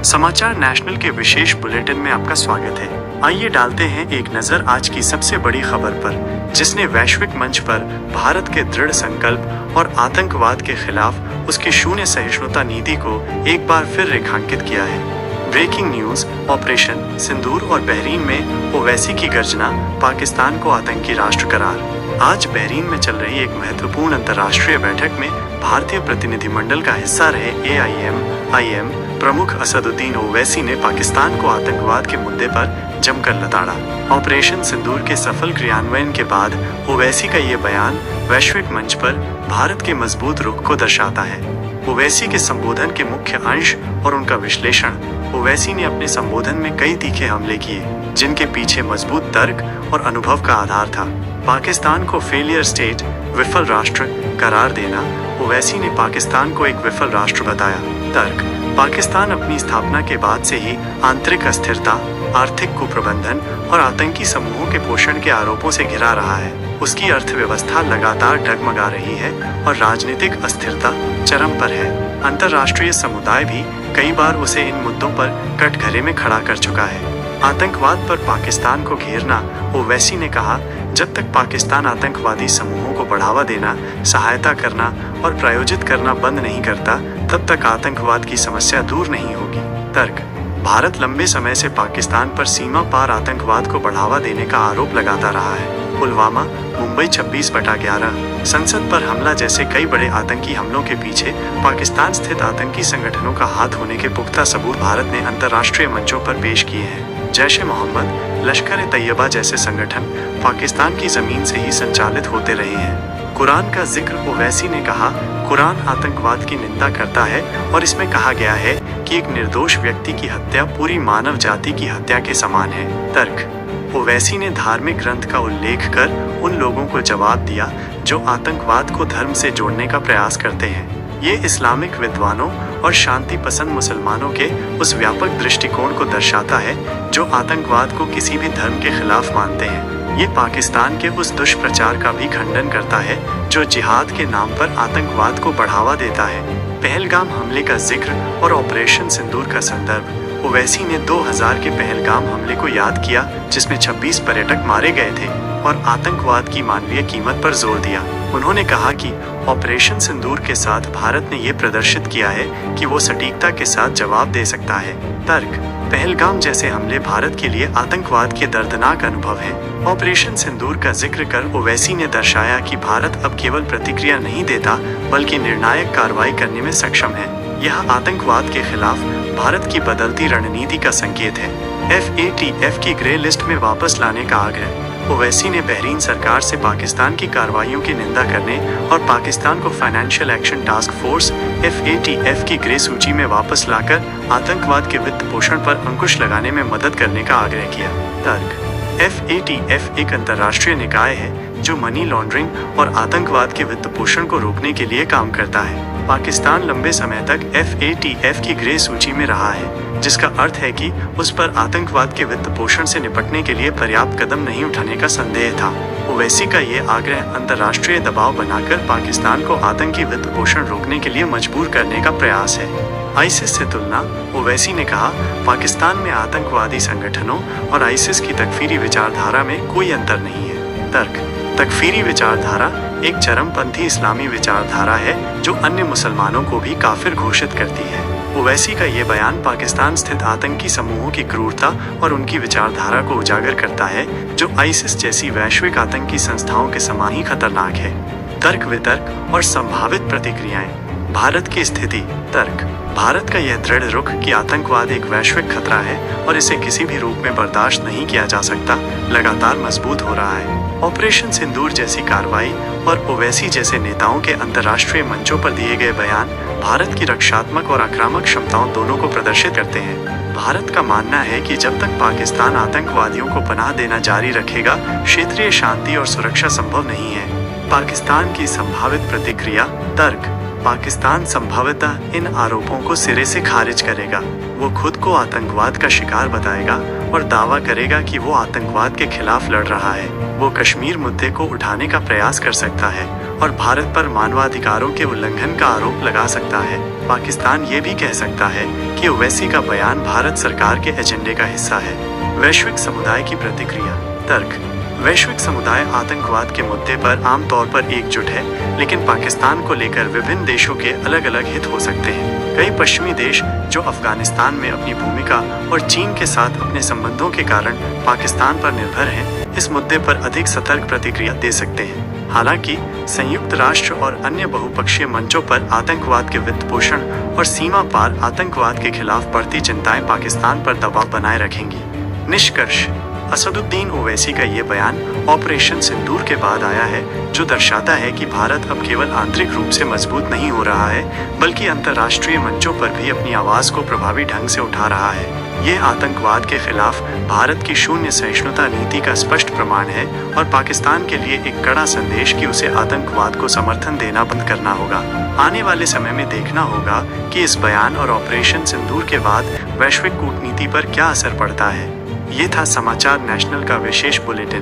समाचार नेशनल के विशेष बुलेटिन में आपका स्वागत है। आइए डालते हैं एक नजर आज की सबसे बड़ी खबर पर, जिसने वैश्विक मंच पर भारत के दृढ़ संकल्प और आतंकवाद के खिलाफ उसकी शून्य सहिष्णुता नीति को एक बार फिर रेखांकित किया है। ब्रेकिंग न्यूज, ऑपरेशन सिंदूर और बहरीन में ओवैसी की गर्जना, पाकिस्तान को आतंकी राष्ट्र करार। आज बहरीन में चल रही एक महत्वपूर्ण अंतर्राष्ट्रीय बैठक में भारतीय प्रतिनिधिमंडल का हिस्सा रहे AIM प्रमुख असदुद्दीन ओवैसी ने पाकिस्तान को आतंकवाद के मुद्दे पर जमकर लताड़ा। ऑपरेशन सिंदूर के सफल क्रियान्वयन के बाद ओवैसी का ये बयान वैश्विक मंच पर भारत के मजबूत रुख को दर्शाता है। ओवैसी के संबोधन के मुख्य अंश और उनका विश्लेषण। ओवैसी ने अपने संबोधन में कई तीखे हमले किए, जिनके पीछे मजबूत तर्क और अनुभव का आधार था। पाकिस्तान को फेलियर स्टेट, विफल राष्ट्र करार देना। ओवैसी ने पाकिस्तान को एक विफल राष्ट्र बताया। तर्क: पाकिस्तान अपनी स्थापना के बाद से ही आंतरिक अस्थिरता, आर्थिक कुप्रबंधन और आतंकी समूहों के पोषण के आरोपों से घिरा रहा है। उसकी अर्थव्यवस्था लगातार डगमगा रही है और राजनीतिक अस्थिरता चरम पर है। अंतर्राष्ट्रीय समुदाय भी कई बार उसे इन मुद्दों पर कटघरे में खड़ा कर चुका है। आतंकवाद पर पाकिस्तान को घेरना। ओवैसी ने कहा, जब तक पाकिस्तान आतंकवादी समूहों को बढ़ावा देना, सहायता करना और प्रायोजित करना बंद नहीं करता, तब तक आतंकवाद की समस्या दूर नहीं होगी। तर्क: भारत लंबे समय से पाकिस्तान पर सीमा पार आतंकवाद को बढ़ावा देने का आरोप लगाता रहा है। पुलवामा, मुंबई 26/11, संसद पर हमला जैसे कई बड़े आतंकी हमलों के पीछे पाकिस्तान स्थित आतंकी संगठनों का हाथ होने के पुख्ता सबूत भारत ने अंतर्राष्ट्रीय मंचों पर पेश किए हैं। जैश-ए-मोहम्मद, लश्कर-ए-तैयबा जैसे संगठन पाकिस्तान की जमीन से ही संचालित होते रहे हैं। कुरान का जिक्र। ओवैसी ने कहा, कुरान आतंकवाद की निंदा करता है और इसमें कहा गया है कि एक निर्दोष व्यक्ति की हत्या पूरी मानव जाति की हत्या के समान है। तर्क: ओवैसी ने धार्मिक ग्रंथ का उल्लेख कर उन लोगों को जवाब दिया जो आतंकवाद को धर्म से जोड़ने का प्रयास करते हैं। ये इस्लामिक विद्वानों और शांति पसंद मुसलमानों के उस व्यापक दृष्टिकोण को दर्शाता है जो आतंकवाद को किसी भी धर्म के खिलाफ मानते हैं। ये पाकिस्तान के उस दुष्प्रचार का भी खंडन करता है जो जिहाद के नाम पर आतंकवाद को बढ़ावा देता है। पहलगाम हमले का जिक्र और ऑपरेशन सिंदूर का संदर्भ। ओवैसी ने 2000 के पहलगाम हमले को याद किया, जिसमें 26 पर्यटक मारे गए थे, और आतंकवाद की मानवीय कीमत पर जोर दिया। उन्होंने कहा कि ऑपरेशन सिंदूर के साथ भारत ने ये प्रदर्शित किया है कि वो सटीकता के साथ जवाब दे सकता है। तर्क: पहलगाम जैसे हमले भारत के लिए आतंकवाद के दर्दनाक अनुभव हैं। ऑपरेशन सिंदूर का जिक्र कर ओवैसी ने दर्शाया कि भारत अब केवल प्रतिक्रिया नहीं देता, बल्कि निर्णायक कार्रवाई करने में सक्षम है। यह आतंकवाद के खिलाफ भारत की बदलती रणनीति का संकेत है। FATF की ग्रे लिस्ट में वापस लाने का आग्रह। ओवैसी ने बहरीन सरकार से पाकिस्तान की कार्रवाइयों की निंदा करने और पाकिस्तान को financial action task force FATF की ग्रे सूची में वापस लाकर आतंकवाद के वित्त पोषण पर अंकुश लगाने में मदद करने का आग्रह किया। तर्क: FATF एक अंतर्राष्ट्रीय निकाय है जो मनी लॉन्ड्रिंग और आतंकवाद के वित्त पोषण को रोकने के लिए काम करता है। पाकिस्तान लंबे समय तक FATF की ग्रे सूची में रहा है, जिसका अर्थ है कि उस पर आतंकवाद के वित्त पोषण से निपटने के लिए पर्याप्त कदम नहीं उठाने का संदेह था। ओवैसी का ये आग्रह अंतर्राष्ट्रीय दबाव बनाकर पाकिस्तान को आतंकी वित्त पोषण रोकने के लिए मजबूर करने का प्रयास है। आईसिस से तुलना। ओवैसी ने कहा, पाकिस्तान में आतंकवादी संगठनों और आईसिस की तकफीरी विचारधारा में कोई अंतर नहीं है। तर्क: तकफीरी विचारधारा एक चरमपंथी इस्लामी विचारधारा है जो अन्य मुसलमानों को भी काफिर घोषित करती है। ओवैसी का ये बयान पाकिस्तान स्थित आतंकी समूहों की क्रूरता और उनकी विचारधारा को उजागर करता है, जो आईसिस जैसी वैश्विक आतंकी संस्थाओं के समान ही खतरनाक है। तर्क वितर्क और संभावित प्रतिक्रियाएं। भारत की स्थिति। तर्क: भारत का यह दृढ़ रुख कि आतंकवाद एक वैश्विक खतरा है और इसे किसी भी रूप में बर्दाश्त नहीं किया जा सकता, लगातार मजबूत हो रहा है। ऑपरेशन सिंदूर जैसी कार्रवाई और ओवैसी जैसे नेताओं के अंतर्राष्ट्रीय मंचों पर दिए गए बयान भारत की रक्षात्मक और आक्रामक क्षमताओं दोनों को प्रदर्शित करते हैं। भारत का मानना है कि जब तक पाकिस्तान आतंकवादियों को पनाह देना जारी रखेगा, क्षेत्रीय शांति और सुरक्षा संभव नहीं है। पाकिस्तान की संभावित प्रतिक्रिया। तर्क: पाकिस्तान संभवतः इन आरोपों को सिरे से खारिज करेगा। वो खुद को आतंकवाद का शिकार बताएगा और दावा करेगा कि वो आतंकवाद के खिलाफ लड़ रहा है। वो कश्मीर मुद्दे को उठाने का प्रयास कर सकता है और भारत पर मानवाधिकारों के उल्लंघन का आरोप लगा सकता है। पाकिस्तान ये भी कह सकता है कि ओवैसी का बयान भारत सरकार के एजेंडे का हिस्सा है। वैश्विक समुदाय की प्रतिक्रिया। तर्क। वैश्विक समुदाय आतंकवाद के मुद्दे पर आमतौर पर एकजुट है, लेकिन पाकिस्तान को लेकर विभिन्न देशों के अलग अलग हित हो सकते हैं। कई पश्चिमी देश जो अफगानिस्तान में अपनी भूमिका और चीन के साथ अपने संबंधों के कारण पाकिस्तान पर निर्भर हैं, इस मुद्दे पर अधिक सतर्क प्रतिक्रिया दे सकते हैं। हालांकि संयुक्त राष्ट्र और अन्य बहुपक्षीय मंचों पर आतंकवाद के वित्त पोषण और सीमा पार आतंकवाद के खिलाफ बढ़ती चिंताएं पाकिस्तान पर दबाव बनाए रखेंगी। निष्कर्ष। असदुद्दीन ओवैसी का ये बयान ऑपरेशन सिंदूर के बाद आया है, जो दर्शाता है कि भारत अब केवल आंतरिक रूप से मजबूत नहीं हो रहा है, बल्कि अंतर्राष्ट्रीय मंचों पर भी अपनी आवाज को प्रभावी ढंग से उठा रहा है। ये आतंकवाद के खिलाफ भारत की शून्य सहिष्णुता नीति का स्पष्ट प्रमाण है और पाकिस्तान के लिए एक कड़ा संदेश कि उसे आतंकवाद को समर्थन देना बंद करना होगा। आने वाले समय में देखना होगा कि इस बयान और ऑपरेशन सिंदूर के बाद वैश्विक कूटनीति पर क्या असर पड़ता है। ये था समाचार नेशनल का विशेष बुलेटिन।